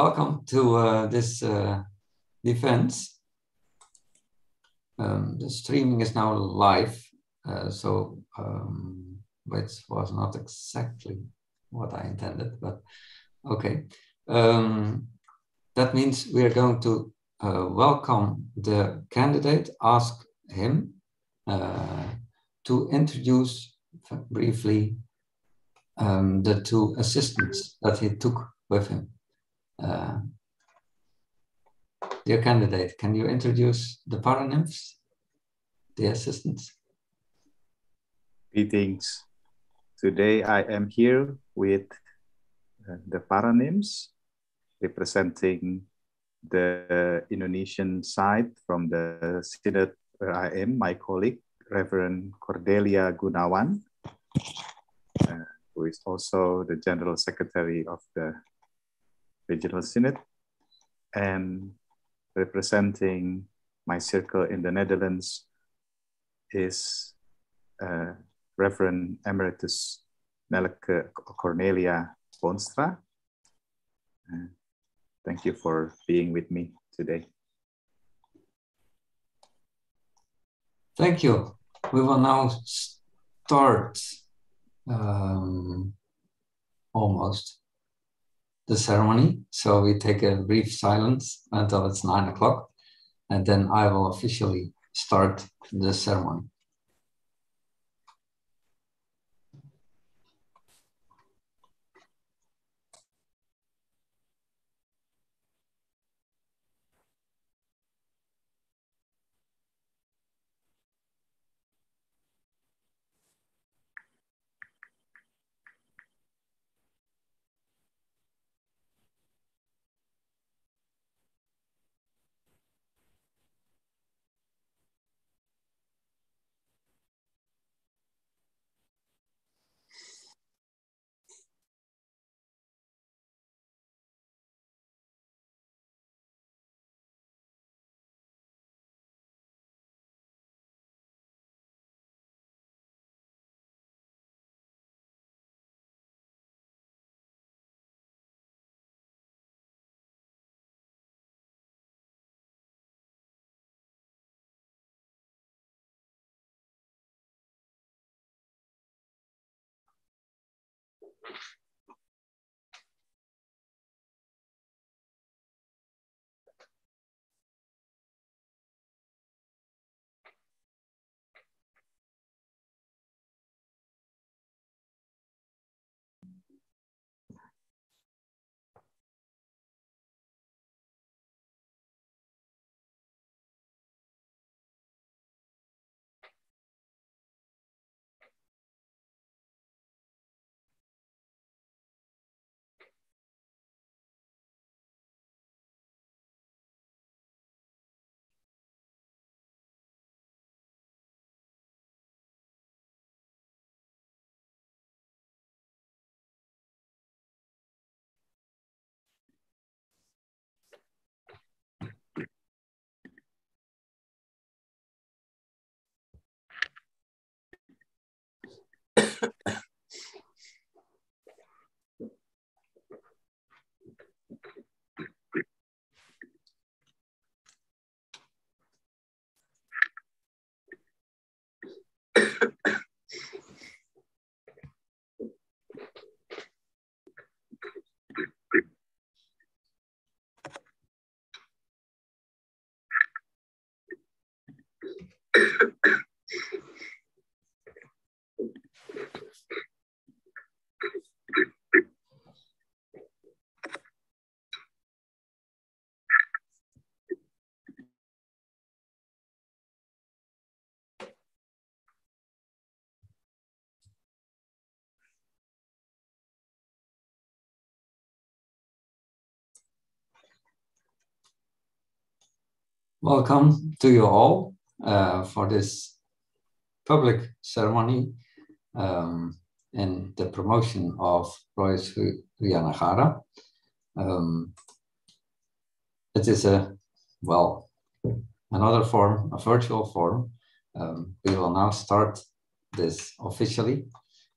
Welcome to this defense. The streaming is now live, which was not exactly what I intended, but okay. That means we are going to welcome the candidate, ask him to introduce briefly the two assistants that he took with him. Dear candidate, can you introduce the paranymphs, the assistants? Greetings. Today I am here with the paranymphs representing the Indonesian side from the synod where I am, my colleague, Reverend Cordelia Gunawan, who is also the General Secretary of the Regional Synod, and representing my circle in the Netherlands is Reverend Emeritus Nelke Cornelia Boonstra. Thank you for being with me today. Thank you. We will now start almost the ceremony. So we take a brief silence until it's 9 o'clock, and then I will officially start the ceremony. Welcome to you all for this public ceremony in the promotion of Surjanegara. It is another form, a virtual form. We will now start this officially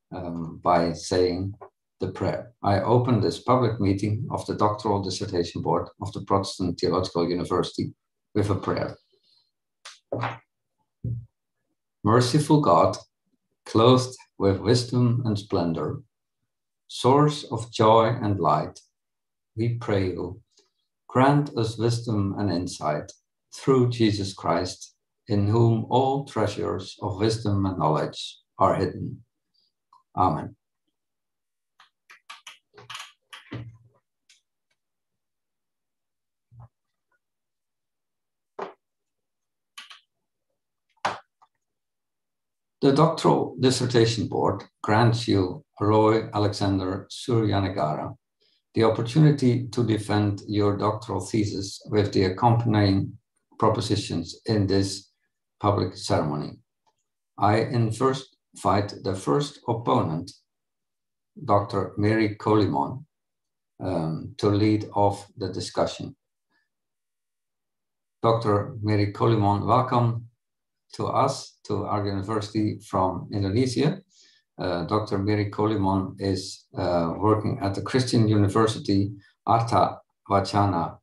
by saying the prayer. I open this public meeting of the Doctoral Dissertation Board of the Protestant Theological University with a prayer. Merciful God, clothed with wisdom and splendor, source of joy and light, we pray you, grant us wisdom and insight through Jesus Christ, in whom all treasures of wisdom and knowledge are hidden. Amen. The Doctoral Dissertation Board grants you, Roy Alexander Surjanegara, the opportunity to defend your doctoral thesis with the accompanying propositions in this public ceremony. I invite the first opponent, Dr. Mary Colimon, to lead off the discussion. Dr. Mary Colimon, welcome to us, to our university from Indonesia. Dr. Mary Colimon is working at the Christian University Arta Wacana,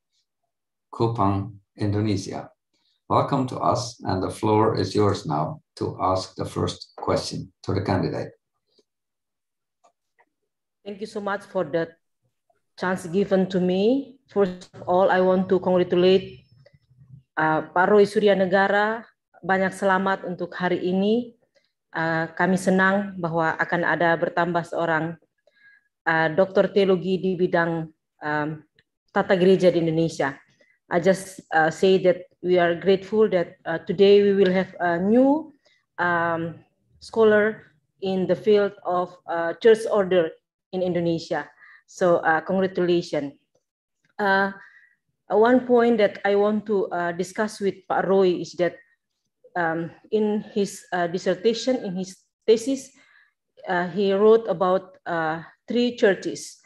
Kupang, Indonesia. Welcome to us, and the floor is yours now to ask the first question to the candidate. Thank you so much for the chance given to me. First of all, I want to congratulate Pak Roy Surjanegara. Banyak selamat untuk hari ini. Kami senang bahwa akan ada bertambah seorang doktor teologi di bidang tata gereja di Indonesia. I just say that we are grateful that today we will have a new scholar in the field of church order in Indonesia. So congratulations. One point that I want to discuss with Pak Roy is that in his dissertation, in his thesis, he wrote about 3 churches,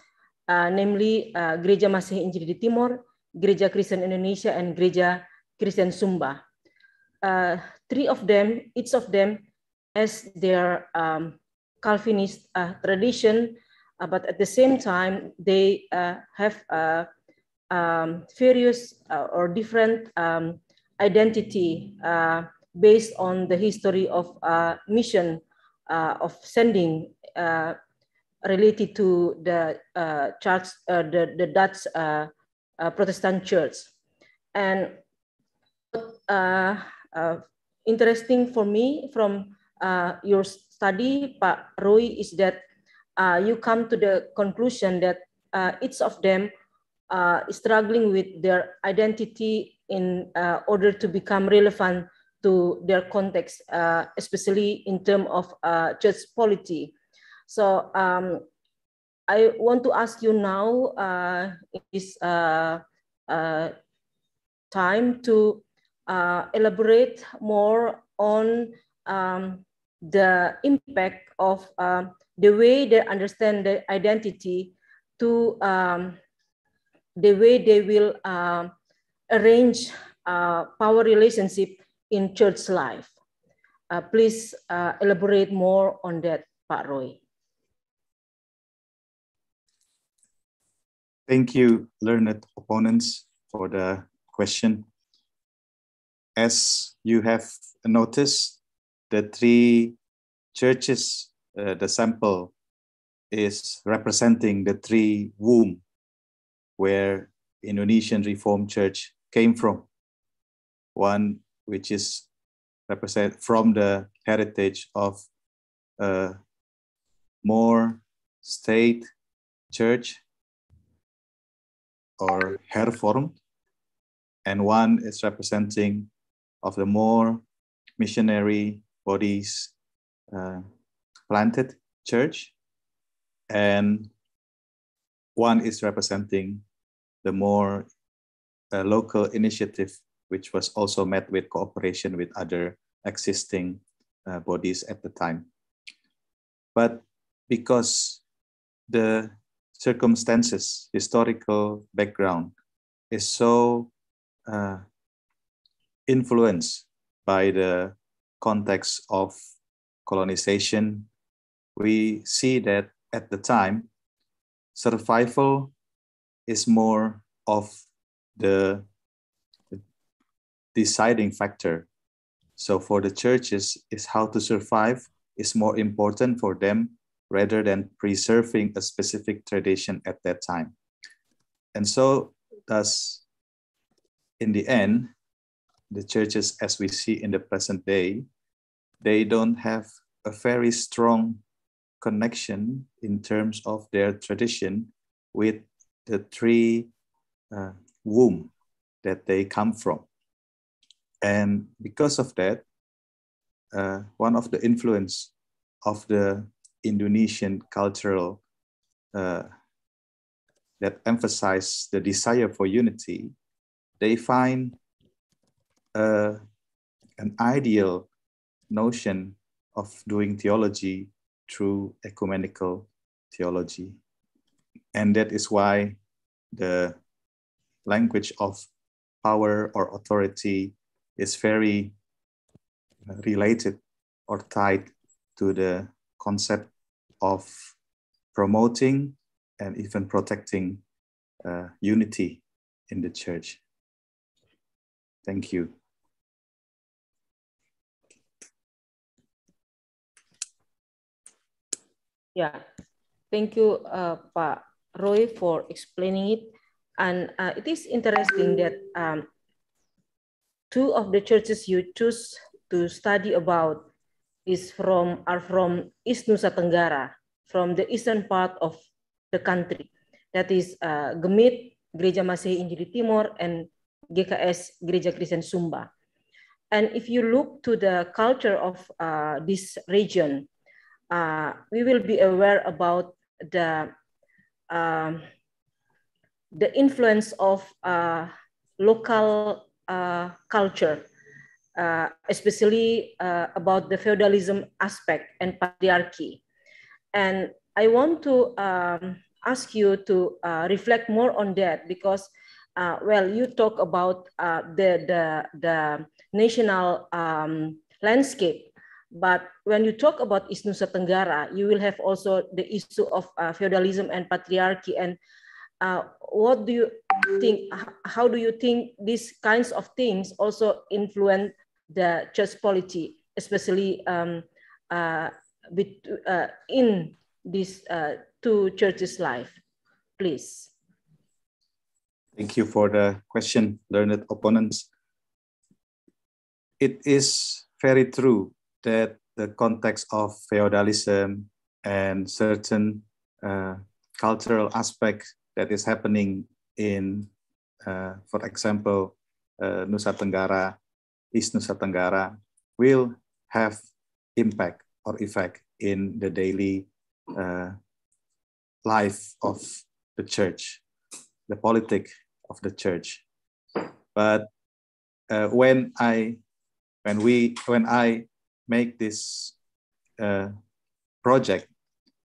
namely Gereja Masih Injili di Timor, Gereja Kristen Indonesia, and Gereja Kristen Sumba. 3 of them, each of them has their Calvinist tradition, but at the same time, they have various or different identity based on the history of mission of sending related to the church, the Dutch Protestant church. And interesting for me from your study, Pak Roy, is that you come to the conclusion that each of them is struggling with their identity in order to become relevant to their context, especially in terms of church polity. So I want to ask you now in this time to elaborate more on the impact of the way they understand the identity to the way they will arrange power relationship in church life. Please elaborate more on that, Pak Roy. Thank you, learned opponents, for the question. As you have noticed, the 3 churches, the sample is representing the 3 womb where Indonesian Reformed Church came from. One which is represent from the heritage of a more state church or hervormd, and one is representing of the more missionary bodies planted church, and one is representing the more local initiative, which was also met with cooperation with other existing bodies at the time. But because the circumstances, historical background is so influenced by the context of colonization, we see that at the time, survival is more of the deciding factor. So for the churches, is how to survive is more important for them rather than preserving a specific tradition at that time. And so thus, in the end, the churches as we see in the present day, they don't have a very strong connection in terms of their tradition with the three womb that they come from. And because of that, one of the influence of the Indonesian cultural that emphasize the desire for unity, they find an ideal notion of doing theology through ecumenical theology. And that is why the language of power or authority is very related or tied to the concept of promoting and even protecting unity in the church. Thank you. Yeah, thank you, Pak Roy, for explaining it. And it is interesting that two of the churches you choose to study about are from East Nusa Tenggara, from the eastern part of the country. That is Gemit, Gereja Masehi Injili Timor, and GKS, Gereja Kristen Sumba. And if you look to the culture of this region, we will be aware about the influence of local culture, especially about the feudalism aspect and patriarchy. And I want to ask you to reflect more on that because, well, you talk about the national landscape, but when you talk about East Nusa Tenggara, you will have also the issue of feudalism and patriarchy. And what do you think? How do you think these kinds of things also influence the church polity, especially in these two churches' life? Please. Thank you for the question, learned opponents. It is very true that the context of feudalism and certain cultural aspects that is happening in, for example, Nusa Tenggara, East Nusa Tenggara, will have impact or effect in the daily life of the church, the politics of the church. But when I make this project,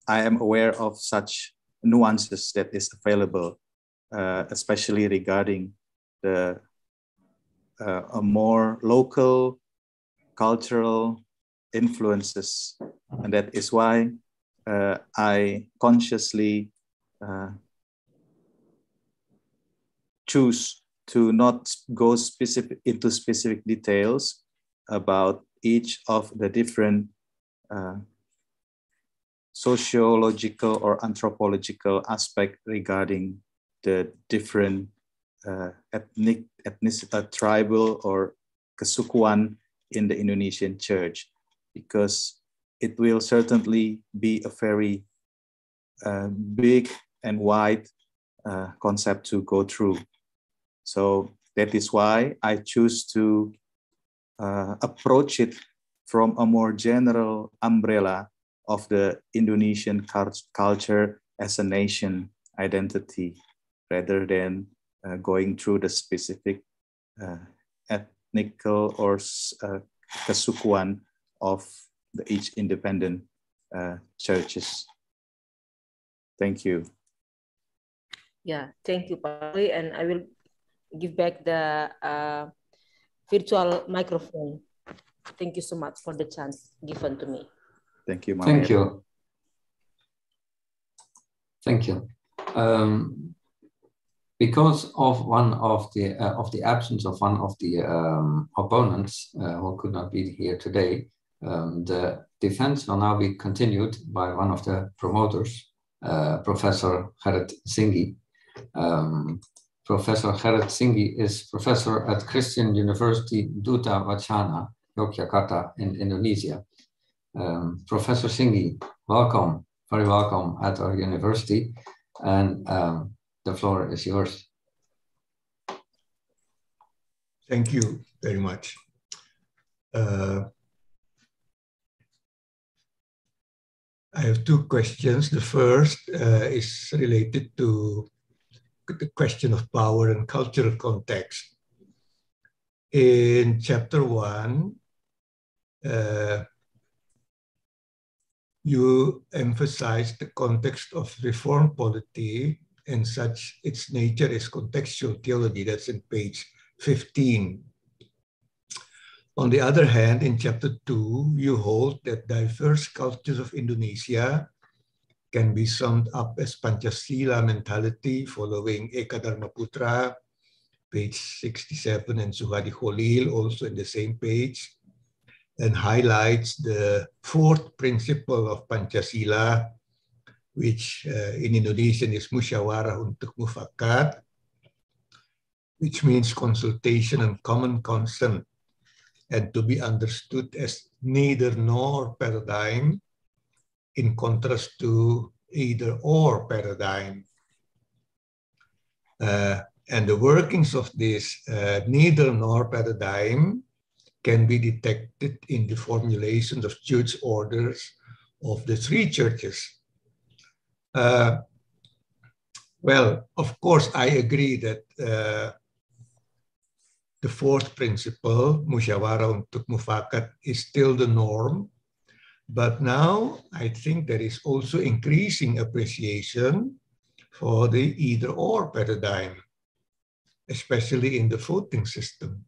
I am aware of such nuances that is available, especially regarding the a more local cultural influences, and that is why I consciously choose to not go into specific details about each of the different sociological or anthropological aspect regarding the different ethnic, tribal or kesukuan in the Indonesian church, because it will certainly be a very big and wide concept to go through. So that is why I choose to approach it from a more general umbrella of the Indonesian culture as a nation identity, rather than going through the specific ethnical or kesukuan of each independent churches. Thank you. Yeah, thank you, Pak Roy, and I will give back the virtual microphone. Thank you so much for the chance given to me. Thank you, Mama. Thank you. Thank you. Because of one of the absence of one of the opponents who could not be here today, the defense will now be continued by one of the promoters, Professor Gerrit Singhi. Professor Gerrit Singhi is professor at Christian University Duta Wacana, Yogyakarta in Indonesia. Professor Singhi, welcome, very welcome at our university, and the floor is yours. Thank you very much. I have two questions. The first is related to the question of power and cultural context. In chapter 1, you emphasize the context of reform polity and such its nature is contextual theology. That's in page 15. On the other hand, in chapter 2, you hold that diverse cultures of Indonesia can be summed up as Pancasila mentality following Eka Dharmaputra, page 67, and Suhadi Kholil, also in the same page, and highlights the fourth principle of Pancasila, which in Indonesian is musyawarah untuk mufakat, which means consultation and common consent, and to be understood as neither nor paradigm, in contrast to either or paradigm. And the workings of this neither nor paradigm can be detected in the formulations of church orders of the three churches. Well, of course, I agree that the fourth principle, musyawarah untuk mufakat, is still the norm. But now I think there is also increasing appreciation for the either or paradigm, especially in the voting system.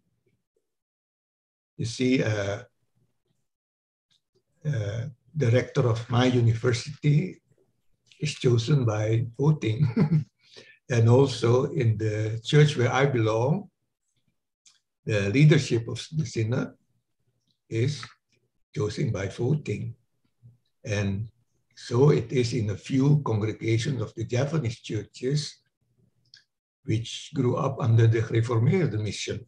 You see, the rector of my university is chosen by voting. And also in the church where I belong, the leadership of the synod is chosen by voting. And so it is in a few congregations of the Javanese churches which grew up under the Gereformeerde mission.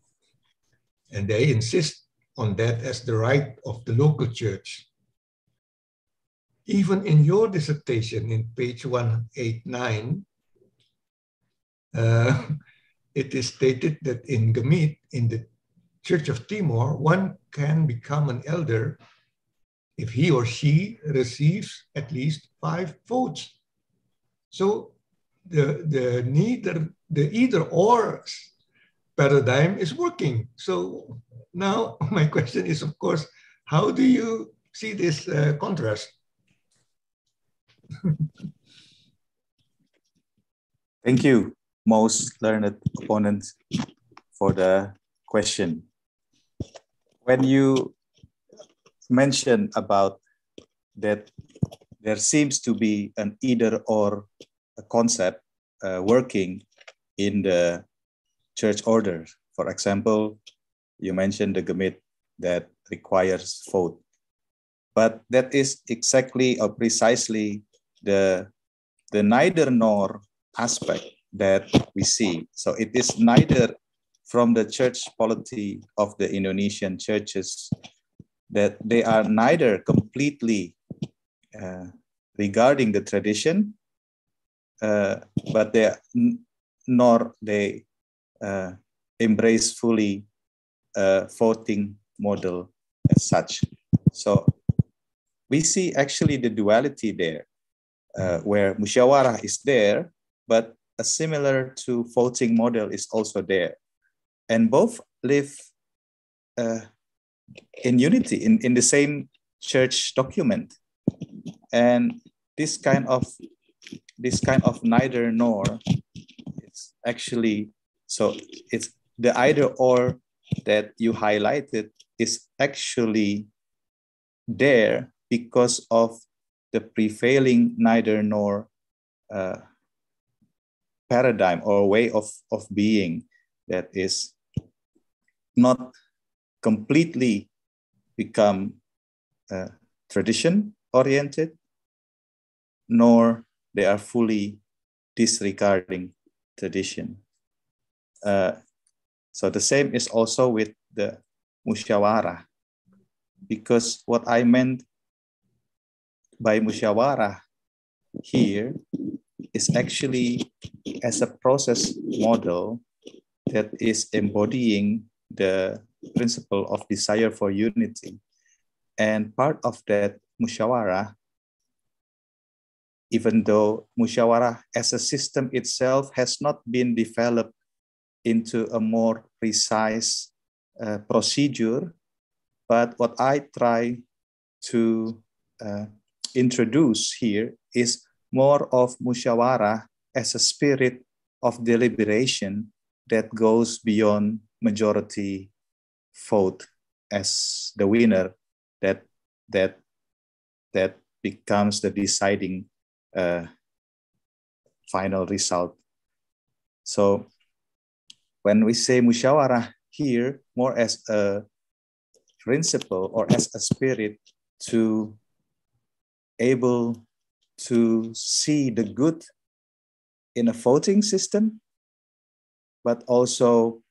And they insist on that as the right of the local church. Even in your dissertation in page 189, it is stated that in Gemit, in the Church of Timor, one can become an elder if he or she receives at least 5 votes. So the either or paradigm is working. So now my question is, of course, how do you see this contrast? Thank you, most learned opponent, for the question. When you mention about that there seems to be an either or concept working in the church order. For example, you mentioned the Gemit that requires vote. But that is exactly or precisely the neither nor aspect that we see. So it is neither from the church polity of the Indonesian churches that they are neither completely regarding the tradition, but nor they embrace fully voting model as such. So we see actually the duality there, where musyawarah is there, but a similar to voting model is also there. And both live in unity, in the same church document. And this kind of neither nor, it's actually, so it's the either or that you highlighted is actually there because of the prevailing neither nor paradigm or way of being that is not completely become tradition oriented, nor they are fully disregarding tradition. So the same is also with the musyawarah, because what I meant by musyawarah here is actually as a process model that is embodying the principle of desire for unity. And part of that musyawarah, even though musyawarah as a system itself has not been developed into a more precise procedure, but what I try to introduce here is more of musyawarah as a spirit of deliberation that goes beyond majority vote as the winner, that becomes the deciding final result. So when we say musyawarah here, more as a principle or as a spirit to able to see the good in a voting system, but also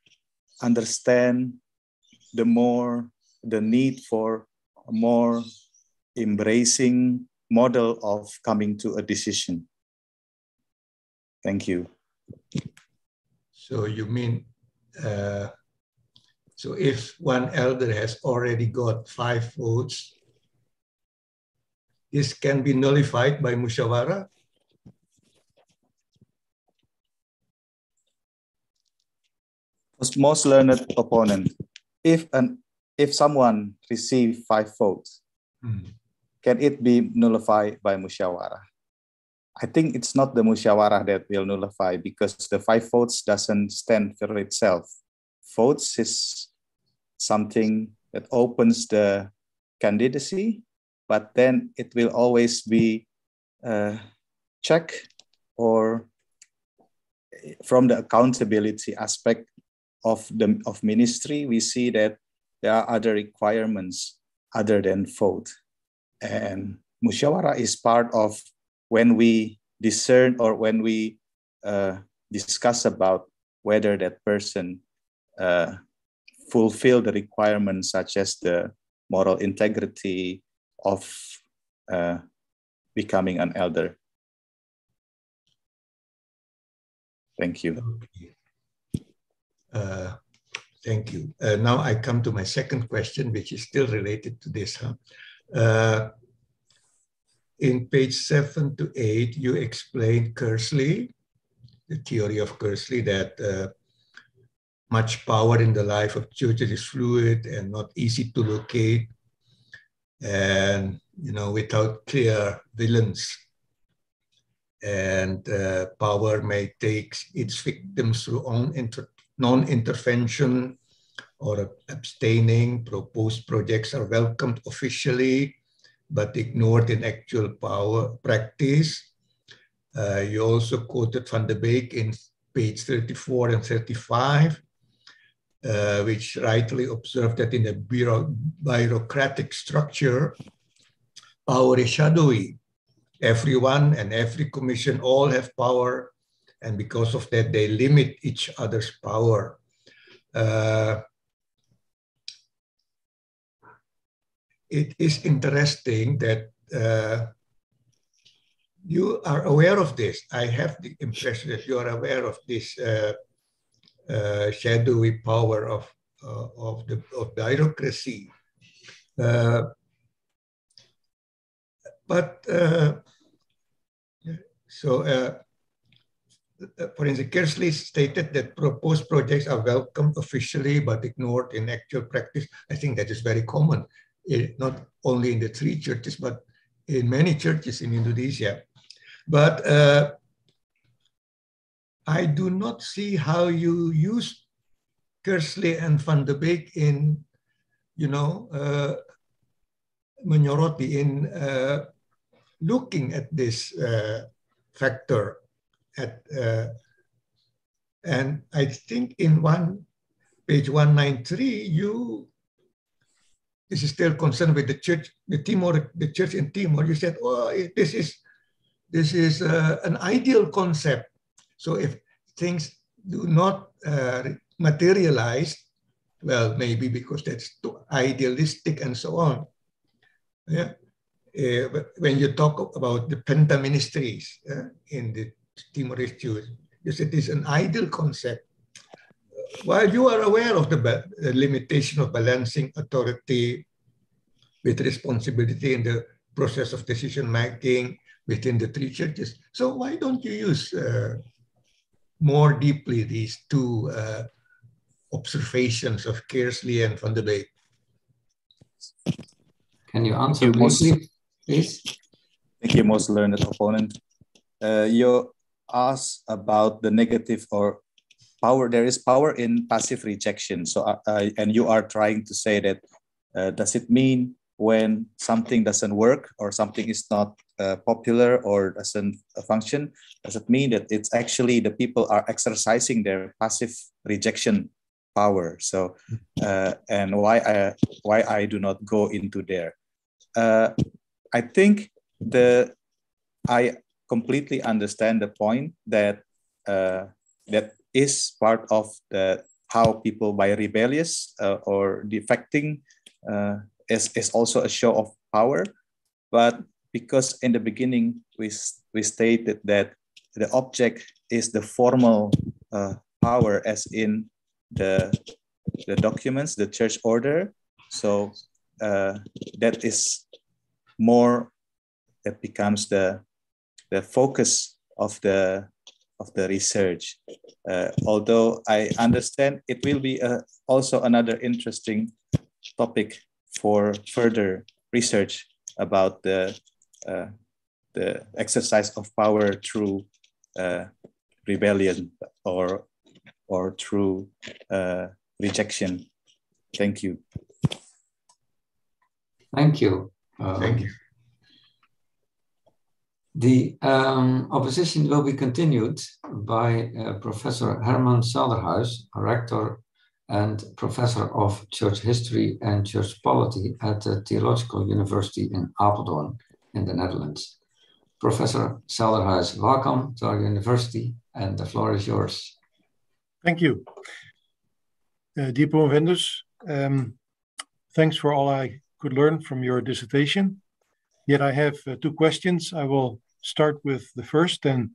understand the need for a more embracing model of coming to a decision. Thank you. So you mean, so if one elder has already got 5 votes, this can be nullified by musyawarah? Most learned opponent, if someone receives 5 votes, can it be nullified by musyawarah? I think it's not the musyawarah that will nullify, because the 5 votes doesn't stand for itself. Votes is something that opens the candidacy, but then it will always be checked, or from the accountability aspect of ministry, we see that there are other requirements other than vote. And musyawarah is part of when we discern or when we discuss about whether that person fulfill the requirements, such as the moral integrity of becoming an elder. Thank you. Okay. Thank you. Now I come to my second question, which is still related to this. In page 7 to 8, you explained Kersley, the theory of Kersley, that much power in the life of churches is fluid and not easy to locate, and without clear villains. And power may take its victims through non-intervention or abstaining. Proposed projects are welcomed officially, but ignored in actual power practice. You also quoted Van de Beek in page 34 and 35, which rightly observed that in a bureaucratic structure, power is shadowy. Everyone and every commission all have power, and because of that, they limit each other's power. It is interesting that you are aware of this. I have the impression that you are aware of this shadowy power of bureaucracy. For instance, Kersley stated that proposed projects are welcomed officially but ignored in actual practice. I think that is very common, not only in the 3 churches, but in many churches in Indonesia. But I do not see how you use Kersley and Van de Beek in, menyoroti, in looking at this factor, at And I think in page 193, this is still concerned with the church, the church in Timor. You said, oh, this is an ideal concept. So if things do not materialize, well, maybe because that's too idealistic and so on. Yeah. But when you talk about the Penta ministries in the Timorese Jews, you said it's an ideal concept. While you are aware of the limitation of balancing authority with responsibility in the process of decision making within the three churches, so why don't you use more deeply these two observations of Kearsley and Van der Beek? Can you answer briefly, please? Thank you, most learned opponent. You asked about the negative or power. There is power in passive rejection. So, and you are trying to say that, does it mean when something doesn't work or something is not popular or doesn't function, does it mean that it's actually the people are exercising their passive rejection power? So, and why I do not go into there? I think I completely understand the point that that is part of the how people by rebellious or defecting is also a show of power, but because in the beginning we stated that the object is the formal power, as in the documents, the church order. So that is more, that becomes the focus of the research. Although I understand it will be also another interesting topic for further research about the exercise of power through rebellion or through rejection. Thank you. Thank you. Thank you. The opposition will be continued by Professor Herman Salderhuis, Rector and Professor of Church History and Church Polity at the Theological University in Apeldoorn in the Netherlands. Professor Salderhuis, welcome to our university, and the floor is yours. Thank you. Dear promovendus, thanks for all I could learn from your dissertation. Yet I have two questions. I will start with the first, and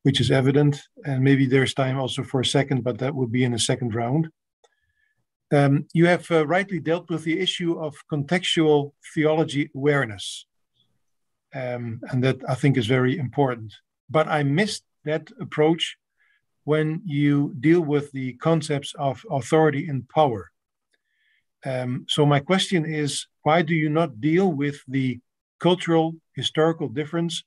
which is evident, and maybe there's time also for a second, but that would be in a second round. You have rightly dealt with the issue of contextual theology awareness, and that I think is very important. But I missed that approach when you deal with the concepts of authority and power. So my question is, why do you not deal with the cultural, historical difference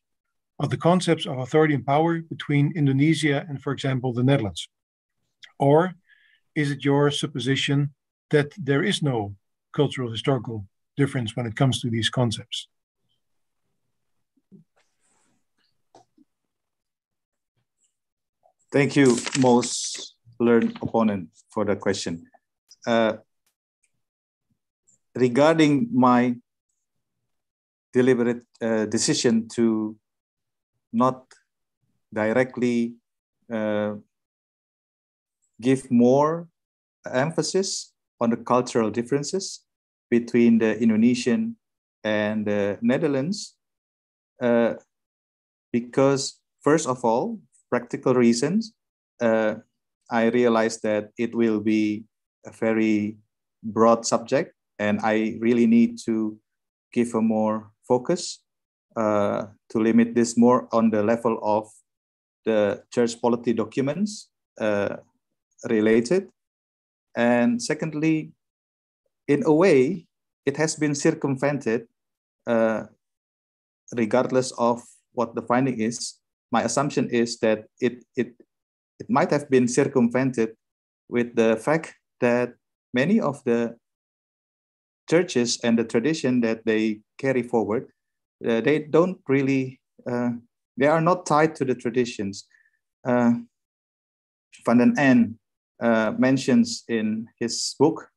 of the concepts of authority and power between Indonesia and, for example, the Netherlands? Or is it your supposition that there is no cultural, historical difference when it comes to these concepts? Thank you, most learned opponent, for the question. Regarding my deliberate decision to not directly give more emphasis on the cultural differences between the Indonesian and the Netherlands, because first of all, practical reasons, I realized that it will be a very broad subject, and I really need to give a more focus to limit this more on the level of the church polity documents related. And secondly, in a way, it has been circumvented regardless of what the finding is. My assumption is that it might have been circumvented with the fact that many of the churches and the tradition that they carry forward, they don't really, they are not tied to the traditions. Van den Ende mentions in his book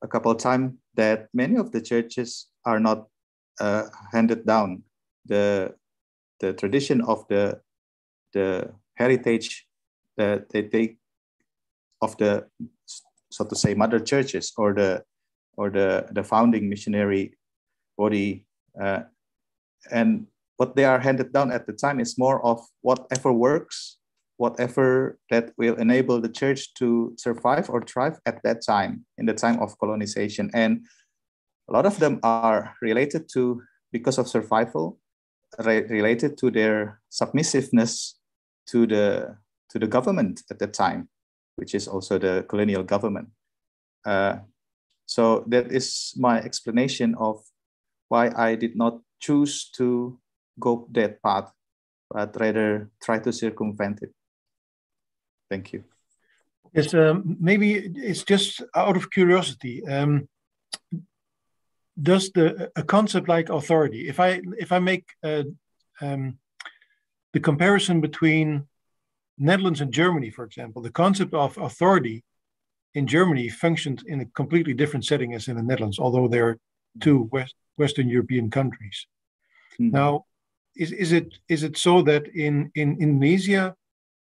a couple of times that many of the churches are not handed down. The tradition of the heritage that they take of the, so to say, mother churches or the founding missionary body, and what they are handed down at the time is more of whatever works, whatever that will enable the church to survive or thrive at that time, in the time of colonization. And a lot of them are related to, because of survival, related to their submissiveness to the government at the time, which is also the colonial government. So that is my explanation of why I did not choose to go that path, but rather try to circumvent it. Thank you. Yes, maybe it's just out of curiosity. Does a concept like authority, if I make the comparison between Netherlands and Germany, for example, the concept of authority in Germany functions in a completely different setting as in the Netherlands, although they're two Western European countries. Mm-hmm. Now, is it so that in Indonesia,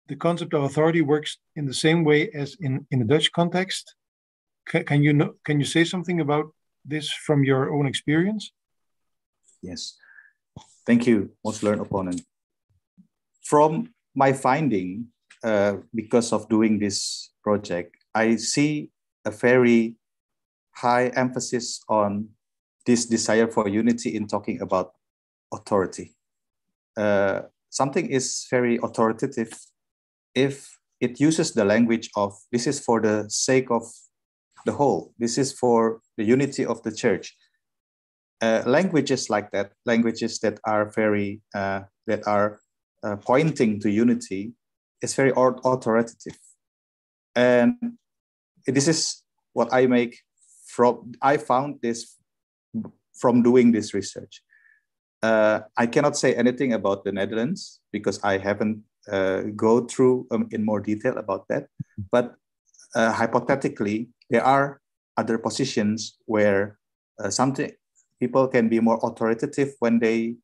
the concept of authority works in the same way as in the Dutch context? Can you say something about this from your own experience? Yes. Thank you, most learned opponent. From my finding, because of doing this project, I see a very high emphasis on this desire for unity in talking about authority. Something is very authoritative if it uses the language of, this is for the sake of the whole, this is for the unity of the church. Languages like that, languages that are very, pointing to unity, is very authoritative. And this is what I found this from doing this research. I cannot say anything about the Netherlands because I haven't go through in more detail about that. But hypothetically, there are other positions where people can be more authoritative when they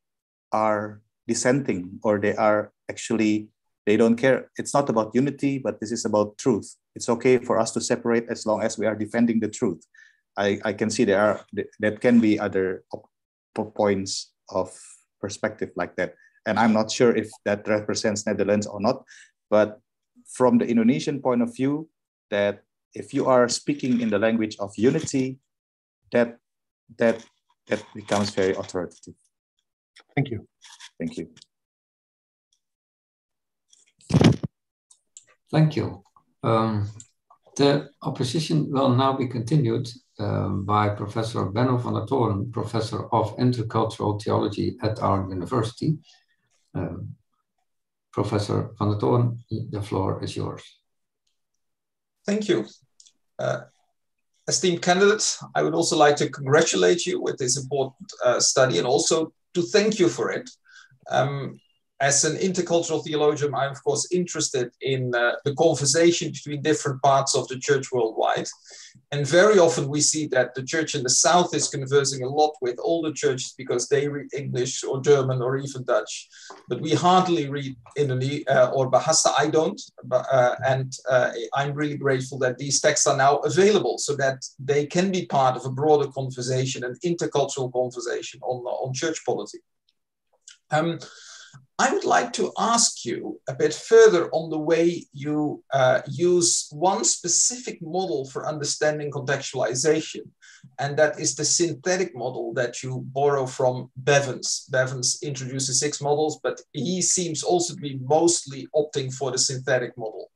are dissenting, or they are actually, they don't care. It's not about unity, but this is about truth. It's okay for us to separate as long as we are defending the truth. I can see that can be other points of perspective like that. And I'm not sure if that represents Netherlands or not, but from the Indonesian point of view, that if you are speaking in the language of unity, that becomes very authoritative. Thank you. Thank you. Thank you. The opposition will now be continued by Professor Benno van der Toorn, Professor of Intercultural Theology at our university. Professor van der Toorn, the floor is yours. Thank you. Esteemed candidates, I would also like to congratulate you with this important study, and also to thank you for it. As an intercultural theologian, I'm of course interested in the conversation between different parts of the church worldwide. And very often we see that the church in the South is conversing a lot with all the churches because they read English or German or even Dutch. But we hardly read or Bahasa. I don't. And I'm really grateful that these texts are now available so that they can be part of a broader conversation, an intercultural conversation on church polity. I would like to ask you a bit further on the way you use one specific model for understanding contextualization, and that is the synthetic model that you borrow from Bevans. Bevans introduces 6 models, but he seems also to be mostly opting for the synthetic model.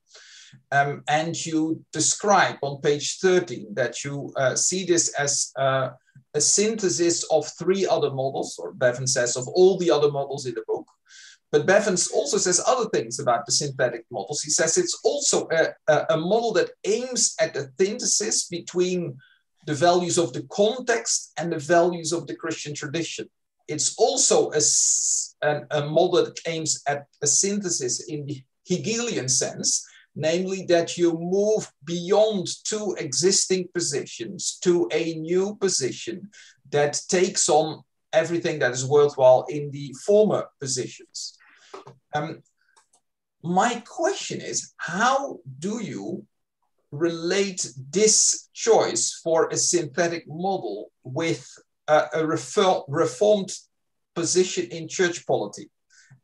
And you describe on page 13 that you see this as a synthesis of 3 other models, or Bevans says of all the other models in the book. But Bevans also says other things about the synthetic models. He says it's also a model that aims at the synthesis between the values of the context and the values of the Christian tradition. It's also a model that aims at a synthesis in the Hegelian sense, namely that you move beyond two existing positions to a new position that takes on everything that is worthwhile in the former positions. My question is, how do you relate this choice for a synthetic model with a reformed position in church polity?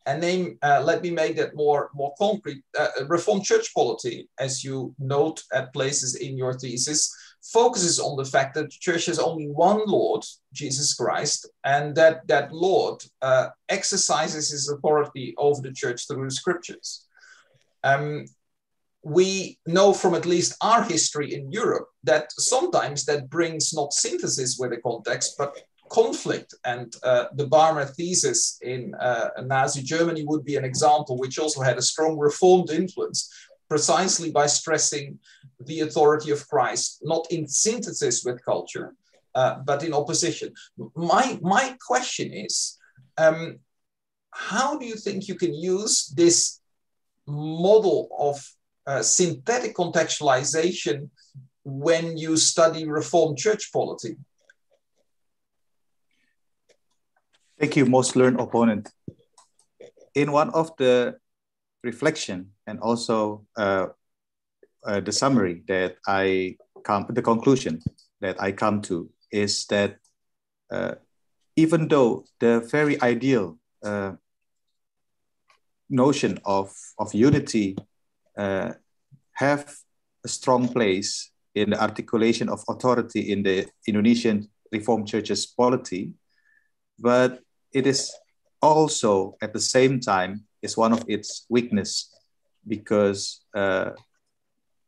And let me make that more concrete. Reformed church polity, as you note at places in your thesis, focuses on the fact that the church has only one Lord, Jesus Christ, and that Lord exercises his authority over the church through the scriptures. We know from at least our history in Europe that sometimes that brings not synthesis with a context, but conflict. And the Barmer thesis in Nazi Germany would be an example, which also had a strong reformed influence, precisely by stressing the authority of Christ, not in synthesis with culture, but in opposition. My question is, how do you think you can use this model of synthetic contextualization when you study Reformed church polity? Thank you, most learned opponent. In one of the reflection and also the summary that the conclusion that I come to is that even though the very ideal notion of unity have a strong place in the articulation of authority in the Indonesian Reformed Church's polity, but it is also at the same time is one of its weakness, because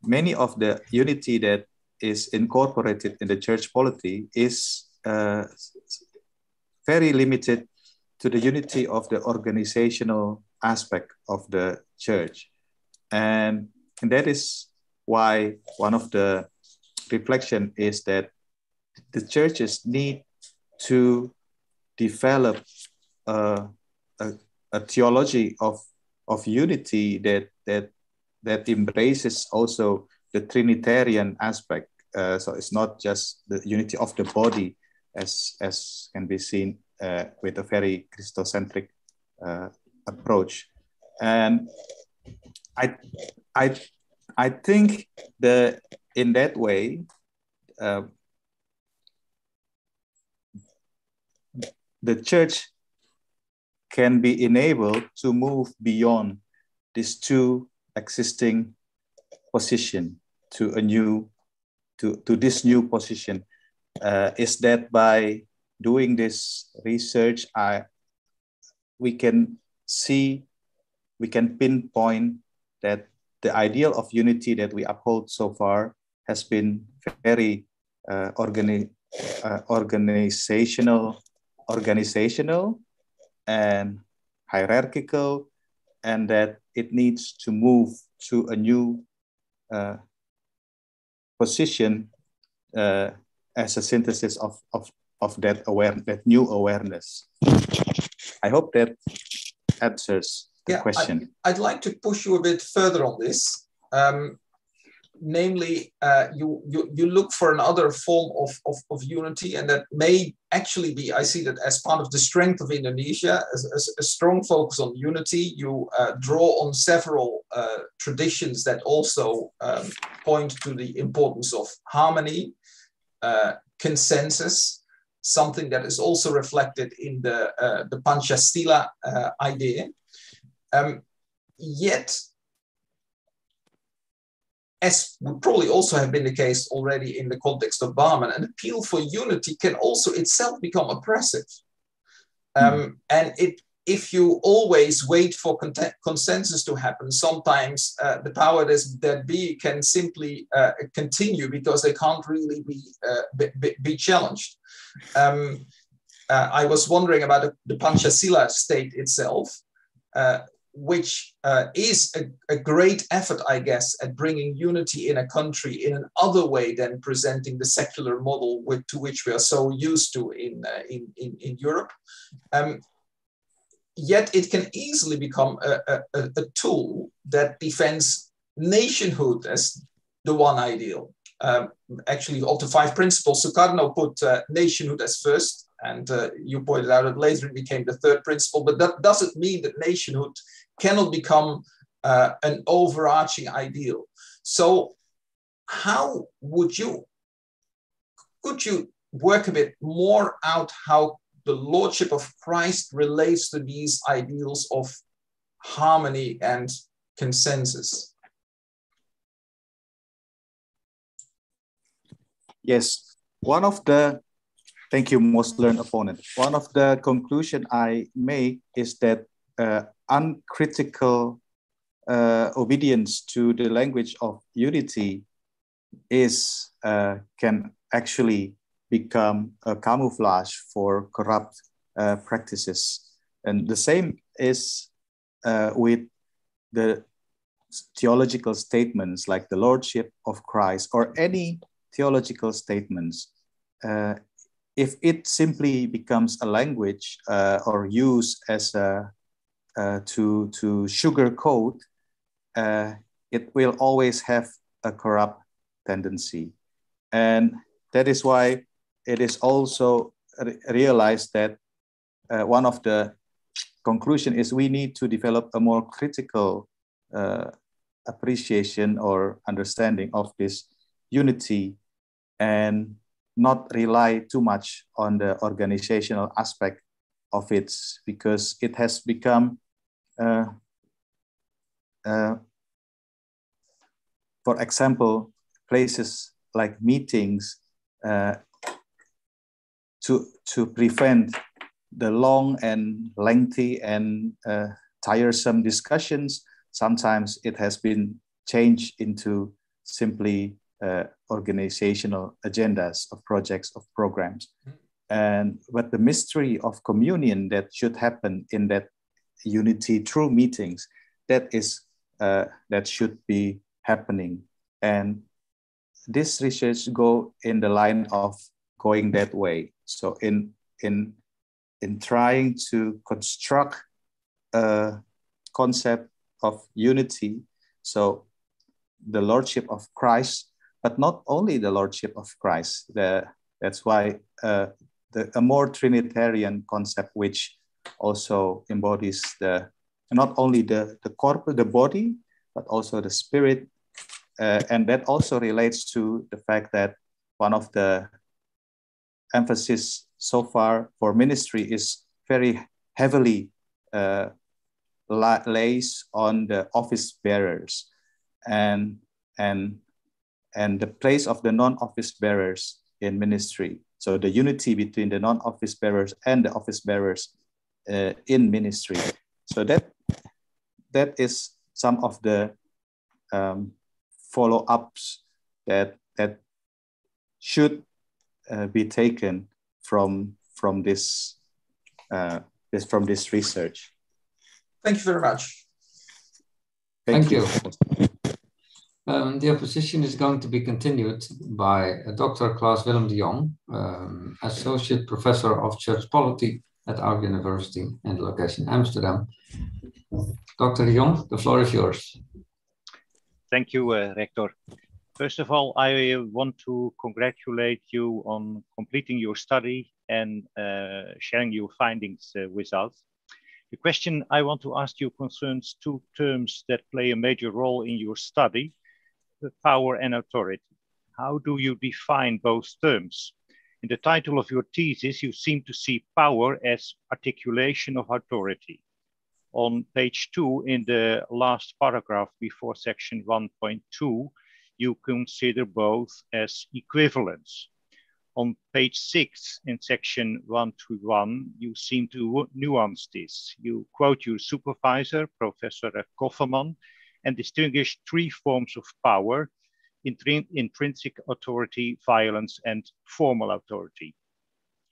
many of the unity that is incorporated in the church polity is very limited to the unity of the organizational aspect of the church. And that is why one of the reflection is that the churches need to develop a theology of unity that embraces also the Trinitarian aspect. So it's not just the unity of the body as can be seen with a very Christocentric approach. And I think that in that way, the church can be enabled to move beyond these two existing position to this new position. Is that by doing this research, we can pinpoint that the ideal of unity that we uphold so far has been very organizational and hierarchical, and that it needs to move to a new position as a synthesis of that new awareness. I hope that answers the question. I'd like to push you a bit further on this. Namely, you look for another form of unity, and that may actually be, I see that as part of the strength of Indonesia, as a strong focus on unity. You draw on several traditions that also point to the importance of harmony, consensus, something that is also reflected in the Pancasila idea. Yet, as would probably also have been the case already in the context of Barman, an appeal for unity can also itself become oppressive. And if you always wait for consensus to happen, sometimes the power that be can simply continue because they can't really be challenged. I was wondering about the Pancasila state itself, which is a great effort, I guess, at bringing unity in a country in an other way than presenting the secular model to which we are so used to in Europe. Yet it can easily become a tool that defends nationhood as the one ideal. Actually, of the 5 principles, Sukarno put nationhood as first, and you pointed out that later it became the 3rd principle, but that doesn't mean that nationhood cannot become an overarching ideal. So how could you work a bit more out how the Lordship of Christ relates to these ideals of harmony and consensus? Yes, thank you, most learned opponent. One of the conclusion I make is that uncritical obedience to the language of unity can actually become a camouflage for corrupt practices. And the same is with the theological statements like the Lordship of Christ or any theological statements. If it simply becomes a language or used as to sugarcoat, it will always have a corrupt tendency. And that is why it is also realized that one of the conclusion is we need to develop a more critical appreciation or understanding of this unity and not rely too much on the organizational aspect of it, because it has become for example, places like meetings to prevent the long and lengthy and tiresome discussions. Sometimes it has been changed into simply organizational agendas of projects, of programs. But the mystery of communion that should happen in that unity through meetings, that should be happening. And this research go in the line of going that way. So in trying to construct a concept of unity, so the Lordship of Christ, but not only the Lordship of Christ. That's why a more Trinitarian concept, which also embodies not only the corpus, the body, but also the spirit. And that also relates to the fact that one of the emphasis so far for ministry is very heavily lays on the office bearers and the place of the non-office bearers in ministry. So the unity between the non-office bearers and the office bearers in ministry. So that is some of the follow-ups that should be taken from this research. Thank you very much. Thank you. The opposition is going to be continued by Dr. Klaas Willem de Jong, Associate Professor of Church Polity at our university and location Amsterdam. Dr. de Jong, the floor is yours. Thank you, Rector. First of all, I want to congratulate you on completing your study and sharing your findings with us. The question I want to ask you concerns 2 terms that play a major role in your study: power and authority. How do you define both terms? In the title of your thesis, you seem to see power as articulation of authority. On page 2, in the last paragraph before section 1.2, you consider both as equivalents. On page 6, in section 1.1, you seem to nuance this. You quote your supervisor, Professor Kofferman, and distinguish 3 forms of power: intrinsic authority, violence, and formal authority.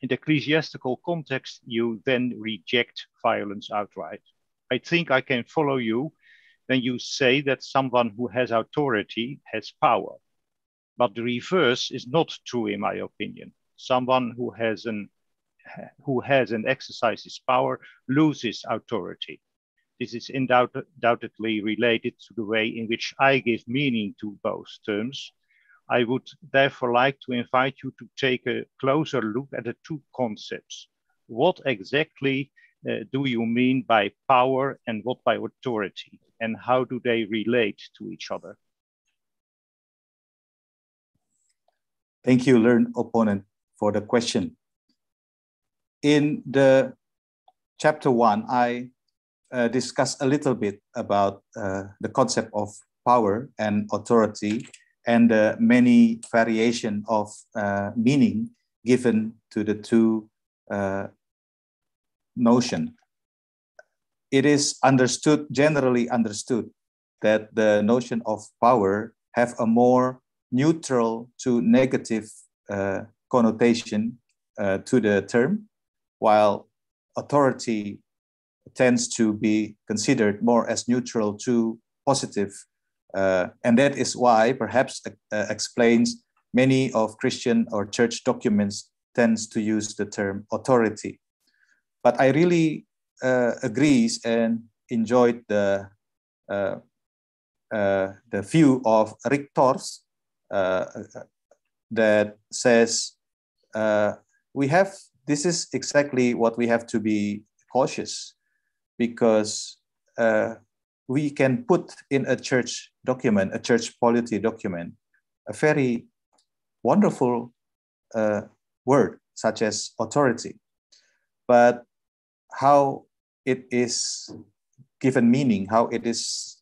In the ecclesiastical context, you then reject violence outright. I think I can follow you when you say that someone who has authority has power. But the reverse is not true, in my opinion. Someone who has and exercises power loses authority. This is undoubtedly related to the way in which I give meaning to both terms. I would therefore like to invite you to take a closer look at the two concepts. What exactly do you mean by power and what by authority? And how do they relate to each other? Thank you, learned opponent, for the question. In the chapter 1, I discussed a little bit about the concept of power and authority and the many variation of meaning given to the two notion. It is understood, generally understood, that the notion of power have a more neutral to negative connotation to the term, while authority tends to be considered more as neutral to positive. And that is why perhaps explains many of Christian or church documents tends to use the term authority. But I really agrees and enjoyed the view of Richtors that says this is exactly what we have to be cautious, because we can put in a church document, a church polity document, a very wonderful word such as authority. But how it is given meaning, how it is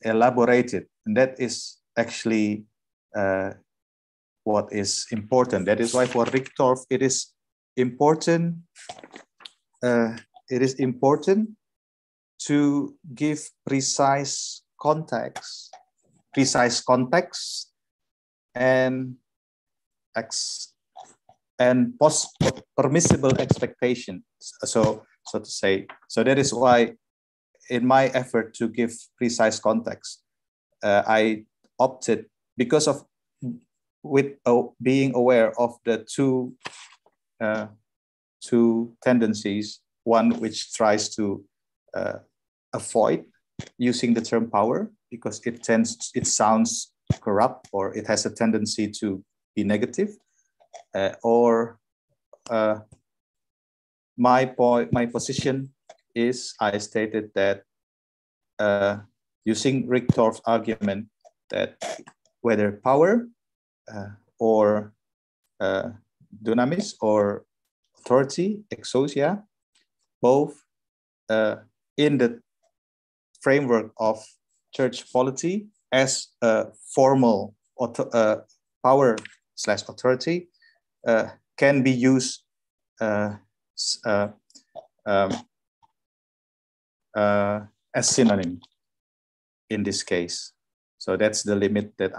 elaborated, and that is actually what is important. That is why for Richtorf it is important. It is important to give precise context, and permissible expectations. So to say. So that is why, in my effort to give precise context, I opted, because of being aware of the two tendencies, one which tries to avoid using the term power because it sounds corrupt, or it has a tendency to be negative, or my position is, I stated that using Richtorf's argument that whether power or dunamis or authority, exousia, both in the framework of church polity as a formal power/authority can be used as synonym in this case. So that's the limit that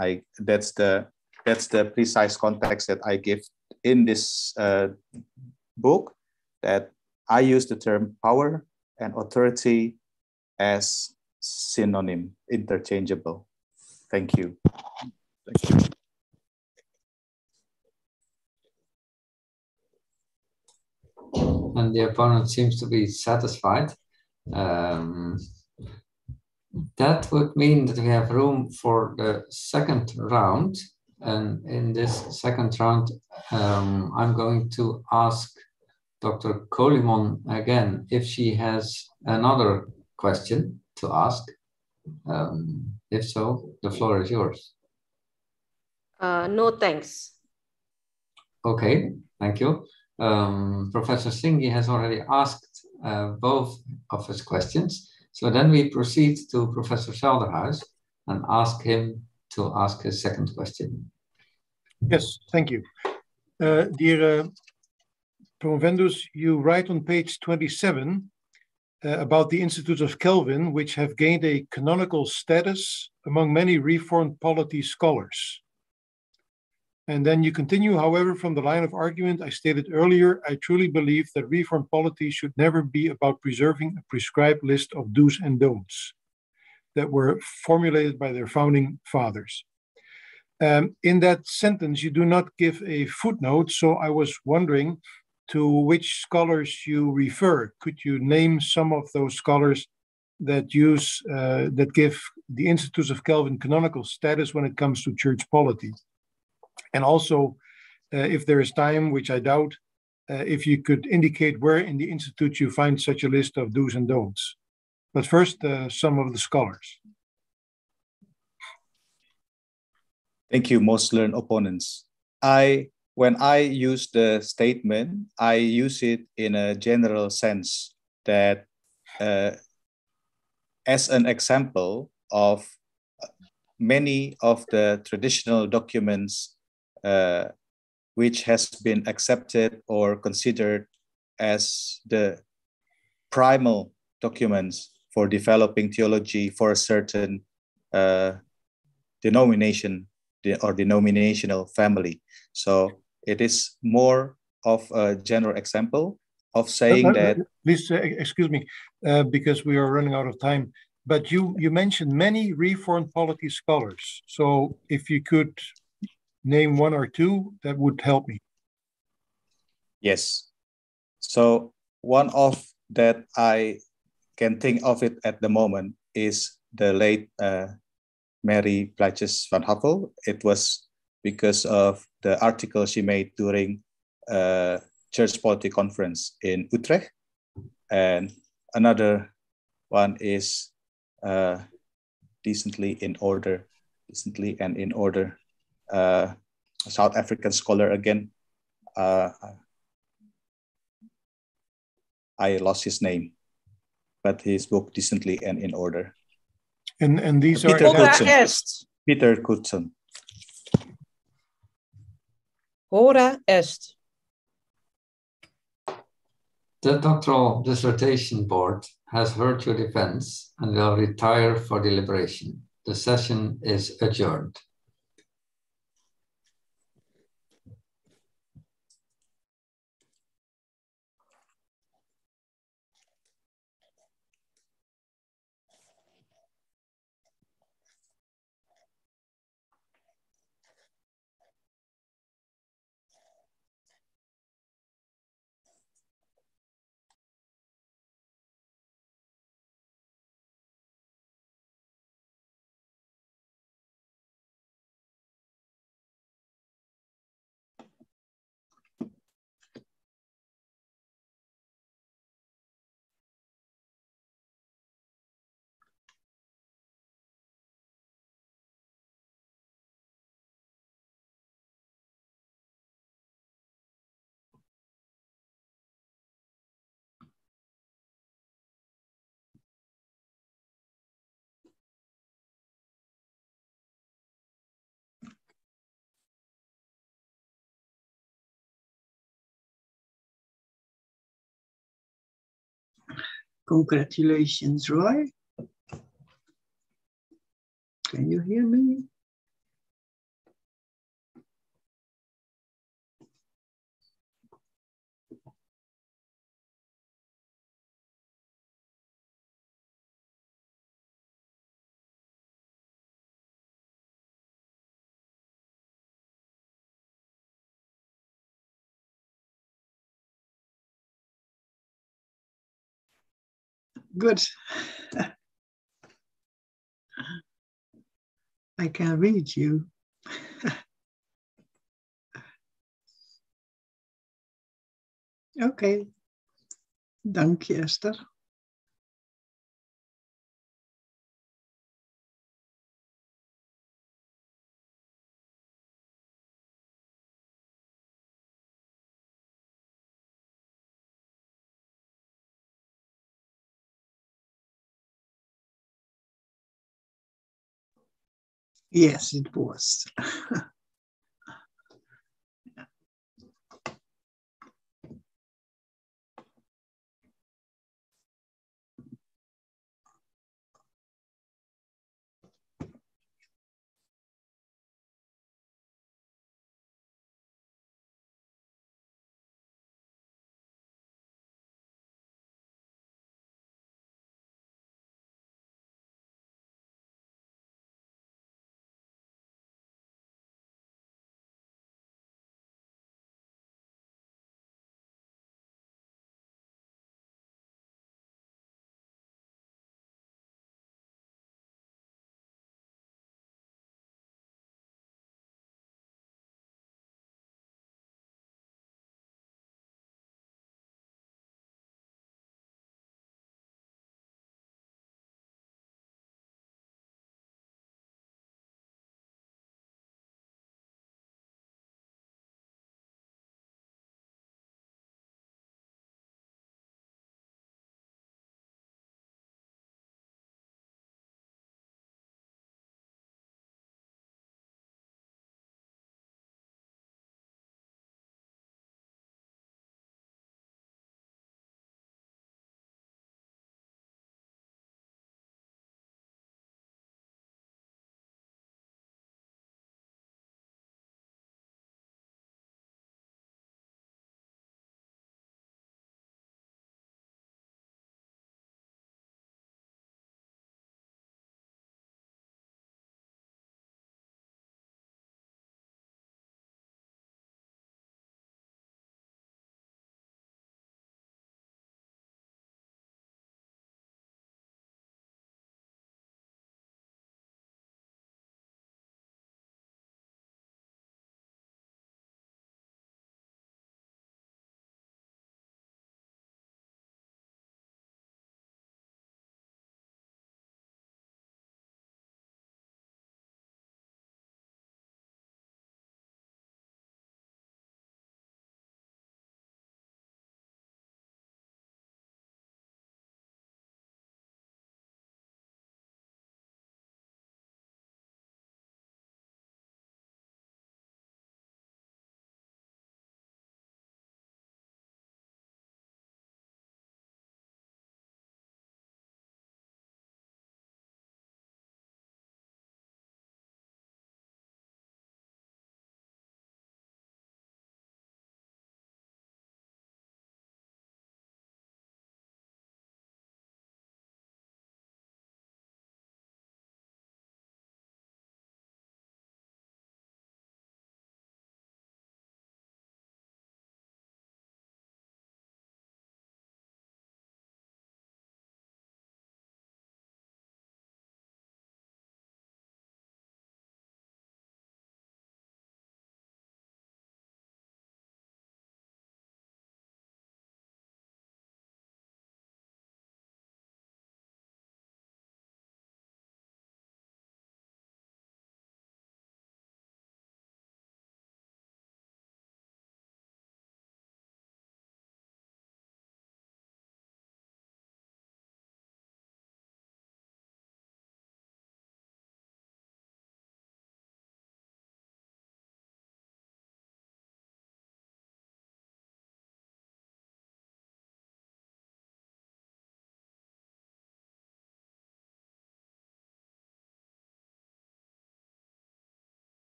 that's the precise context that I give in this book, that I use the term power and authority as synonym, interchangeable. Thank you. Thank you. And the opponent seems to be satisfied. That would mean that we have room for the second round. And in this second round, I'm going to ask Dr. Colimon again if she has another question to ask. If so, the floor is yours. No, thanks. Okay, thank you. Professor Singhi has already asked both of his questions. So then we proceed to Professor Zelderhuis and ask him to ask his second question. Yes, thank you. Dear Promovendus, you write on page 27 about the Institutes of Calvin, which have gained a canonical status among many Reformed polity scholars. And then you continue, however, from the line of argument I stated earlier, I truly believe that Reformed polity should never be about preserving a prescribed list of do's and don'ts that were formulated by their founding fathers. In that sentence, you do not give a footnote, so I was wondering to which scholars you refer. Could you name some of those scholars that use that give the Institutes of Calvin canonical status when it comes to church polity? And also, if there is time, which I doubt, if you could indicate where in the Institute you find such a list of do's and don'ts. But first, some of the scholars. Thank you, most learned opponents. When I use the statement, I use it in a general sense that as an example of many of the traditional documents which has been accepted or considered as the primal documents for developing theology for a certain denomination or denominational family. So it is more of a general example of saying that. Please excuse me, because we are running out of time. But you mentioned many Reformed polity scholars. So if you could name one or two, that would help me. Yes. So one of that I can think of it at the moment is the late Mary Plaatjes van Haffel. It was because of the article she made during a church polity conference in Utrecht. And another one is decently and in order, a South African scholar again. I lost his name, but his book Decently and in Order. And these Peter are Coetzee. Peter Coetzee. Hora est. The doctoral dissertation board has heard your defense and will retire for deliberation. The session is adjourned. Congratulations, Roy. Can you hear me? Good. I can read you. Okay. Dank je, Esther. Yes, it was.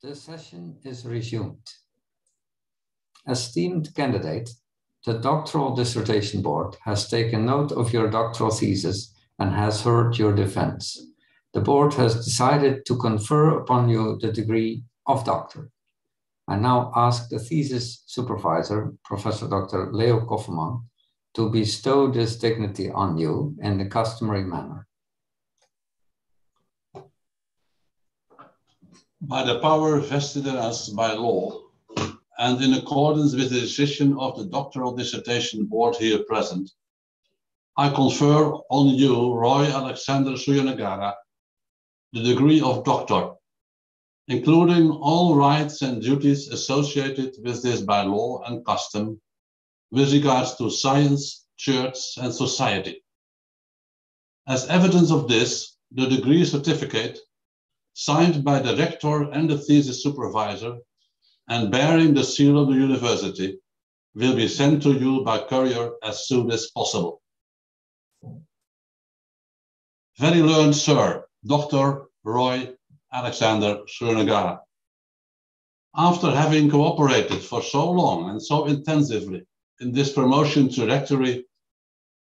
The session is resumed. Esteemed candidate, the doctoral dissertation board has taken note of your doctoral thesis and has heard your defense. The board has decided to confer upon you the degree of doctor. I now ask the thesis supervisor, Professor Dr. Leo Kofferman, to bestow this dignity on you in the customary manner. By the power vested in us by law, and in accordance with the decision of the doctoral dissertation board here present, I confer on you, Roy Alexander Surjanegara, the degree of doctor, including all rights and duties associated with this by law and custom, with regards to science, church, and society. As evidence of this, the degree certificate, signed by the rector and the thesis supervisor, and bearing the seal of the university, will be sent to you by courier as soon as possible. Very learned Sir, Dr. Roy Alexander Surjanegara. After having cooperated for so long and so intensively in this promotion trajectory,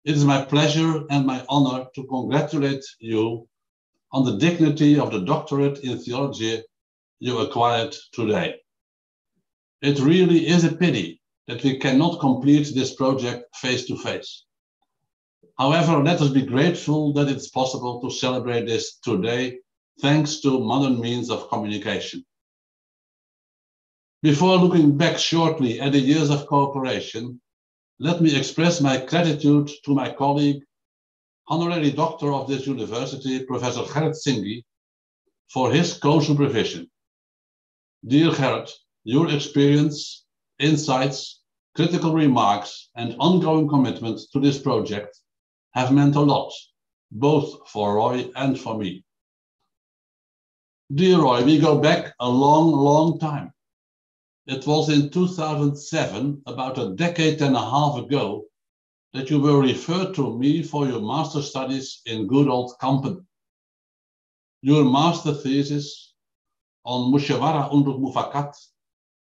it is my pleasure and my honor to congratulate you on the dignity of the doctorate in theology you acquired today. It really is a pity that we cannot complete this project face to face. However, let us be grateful that it's possible to celebrate this today thanks to modern means of communication. Before looking back shortly at the years of cooperation, let me express my gratitude to my colleague, honorary doctor of this university, Professor Gerrit Singhi, for his co-supervision. Dear Gerrit, your experience, insights, critical remarks, and ongoing commitment to this project have meant a lot, both for Roy and for me. Dear Roy, we go back a long, long time. It was in 2007, about a decade and a half ago, that you were referred to me for your master studies in good old Kampen. Your master thesis on Mushawara und Mufakat,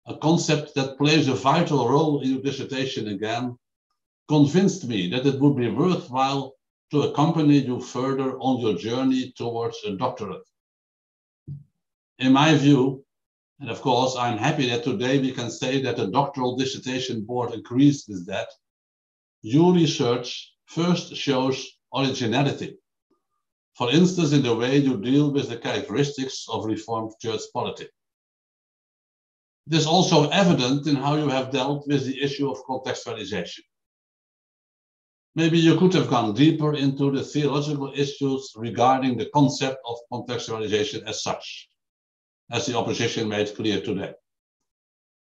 a concept that plays a vital role in your dissertation again, convinced me that it would be worthwhile to accompany you further on your journey towards a doctorate. In my view, and of course, I'm happy that today we can say that the doctoral dissertation board agrees with that, your research first shows originality. For instance, in the way you deal with the characteristics of Reformed Church polity. It is also evident in how you have dealt with the issue of contextualization. Maybe you could have gone deeper into the theological issues regarding the concept of contextualization as such, as the opposition made clear today.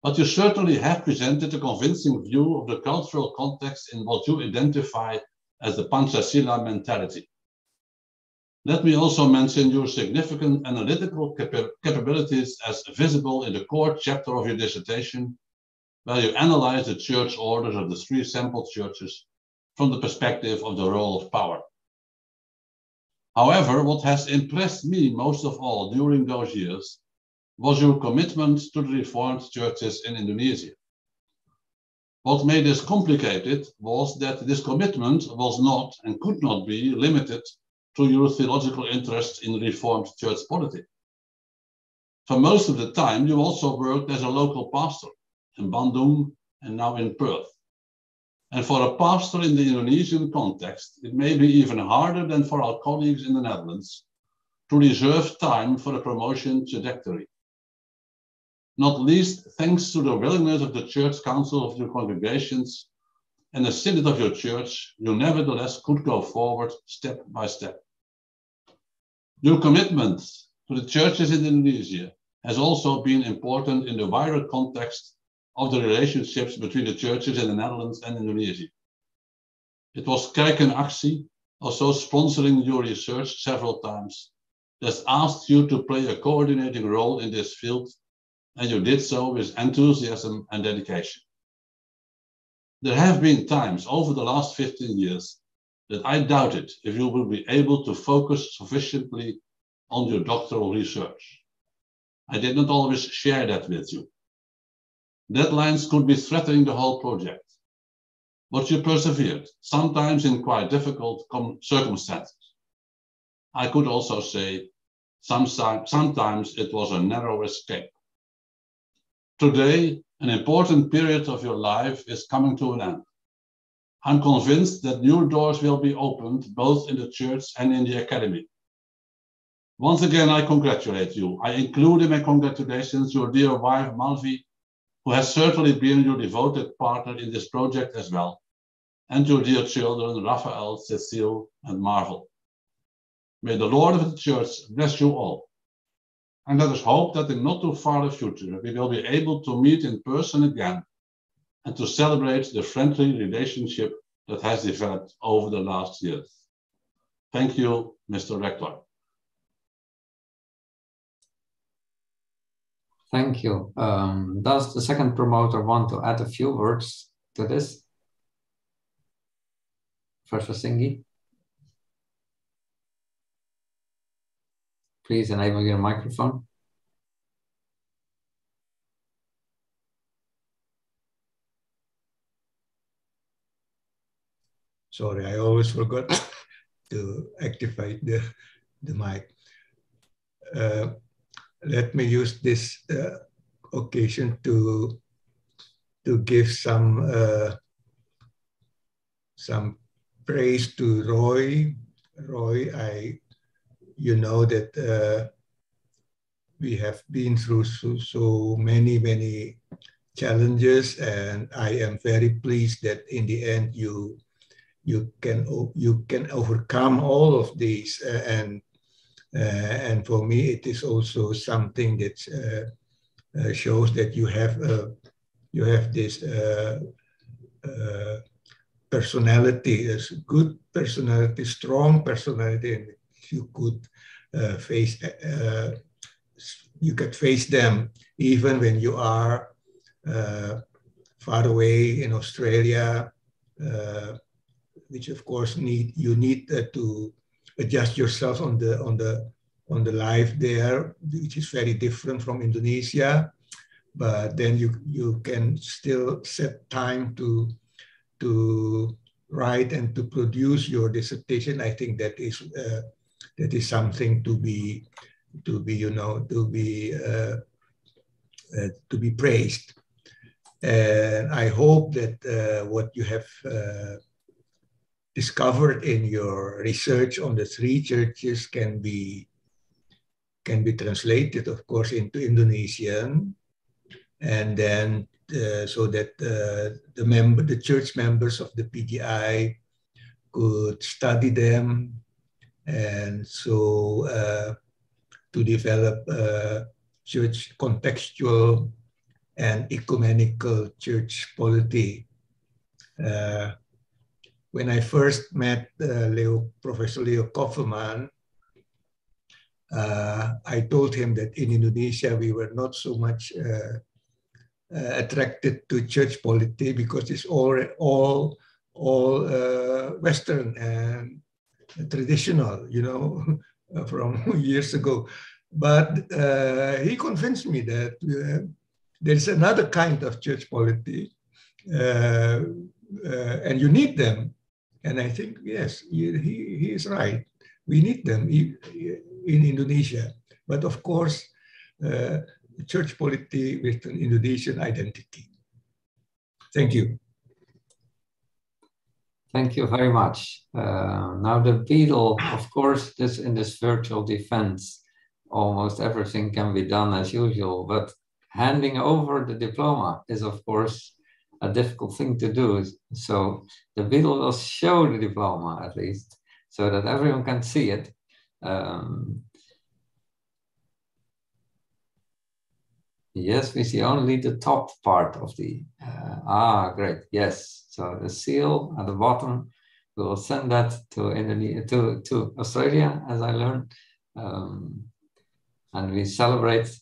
But you certainly have presented a convincing view of the cultural context in what you identify as the Panchasila mentality. Let me also mention your significant analytical capabilities as visible in the core chapter of your dissertation, where you analyze the church orders of the three sampled churches from the perspective of the role of power. However, what has impressed me most of all during those years was your commitment to the Reformed churches in Indonesia. What made this complicated was that this commitment was not and could not be limited to your theological interest in Reformed church polity. For most of the time, you also worked as a local pastor in Bandung and now in Perth. And for a pastor in the Indonesian context, it may be even harder than for our colleagues in the Netherlands to reserve time for a promotion trajectory. Not least thanks to the willingness of the church council of your congregations and the synod of your church, you nevertheless could go forward step by step. Your commitment to the churches in Indonesia has also been important in the wider context of the relationships between the churches in the Netherlands and Indonesia. It was Kerk in Actie, also sponsoring your research several times, that asked you to play a coordinating role in this field, and you did so with enthusiasm and dedication. There have been times over the last 15 years that I doubted if you will be able to focus sufficiently on your doctoral research. I did not always share that with you. Deadlines could be threatening the whole project. But you persevered, sometimes in quite difficult circumstances. I could also say sometimes it was a narrow escape. Today, an important period of your life is coming to an end. I'm convinced that new doors will be opened both in the church and in the academy. Once again, I congratulate you. I include in my congratulations your dear wife, Malvi, who has certainly been your devoted partner in this project as well, and your dear children, Raphael, Cecile, and Marvel. May the Lord of the Church bless you all. And let us hope that in not too far a future, we will be able to meet in person again and to celebrate the friendly relationship that has developed over the last years. Thank you, Mr. Rector. Thank you. Does the second promoter want to add a few words to this? Professor Singhi? Please enable your microphone. Sorry, I always forgot to activate the mic. Let me use this occasion to give some praise to Roy. Roy, you know that we have been through so many challenges, and I am very pleased that in the end you can overcome all of these, and for me it is also something that shows that you have this personality, a good personality, strong personality, and you could face them even when you are far away in Australia, which of course you need to adjust yourself on the life there, which is very different from Indonesia. But then you can still set time to write and to produce your dissertation. I think that is something to be praised. And I hope that what you have discovered in your research on the three churches can be translated, of course, into Indonesian, and then so that the church members of the PGI could study them, and so to develop church contextual and ecumenical church polity. When I first met Professor Leo Kofferman, I told him that in Indonesia we were not so much attracted to church polity because it's all Western and traditional, from years ago. But he convinced me that there's another kind of church polity, and you need them. And I think, yes, he is right. We need them in Indonesia. But of course, church polity with an Indonesian identity. Thank you. Thank you very much. Now the beadle, of course, in this virtual defense, almost everything can be done as usual, but handing over the diploma is, of course, a difficult thing to do. So the beadle will show the diploma at least, so that everyone can see it. Yes, we see only the top part of the, great, yes. So the seal at the bottom, we will send that to Australia, as I learned. And we celebrate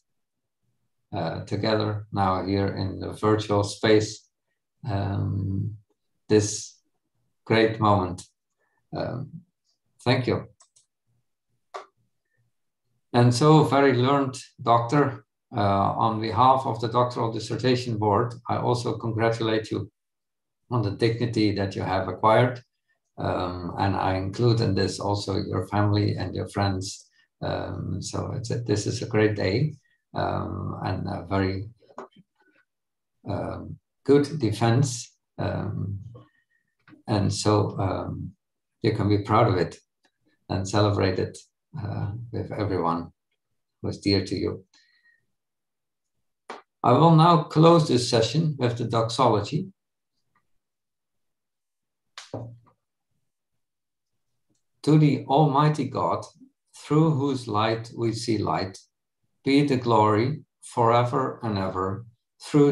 together now here in the virtual space this great moment. Thank you. And so, very learned doctor, on behalf of the Doctoral Dissertation Board, I also congratulate you on the dignity that you have acquired. And I include in this also your family and your friends. So this is a great day and a very good defense. And so you can be proud of it and celebrate it with everyone who is dear to you. I will now close this session with the doxology. To the Almighty God, through whose light we see light, be the glory forever and ever, through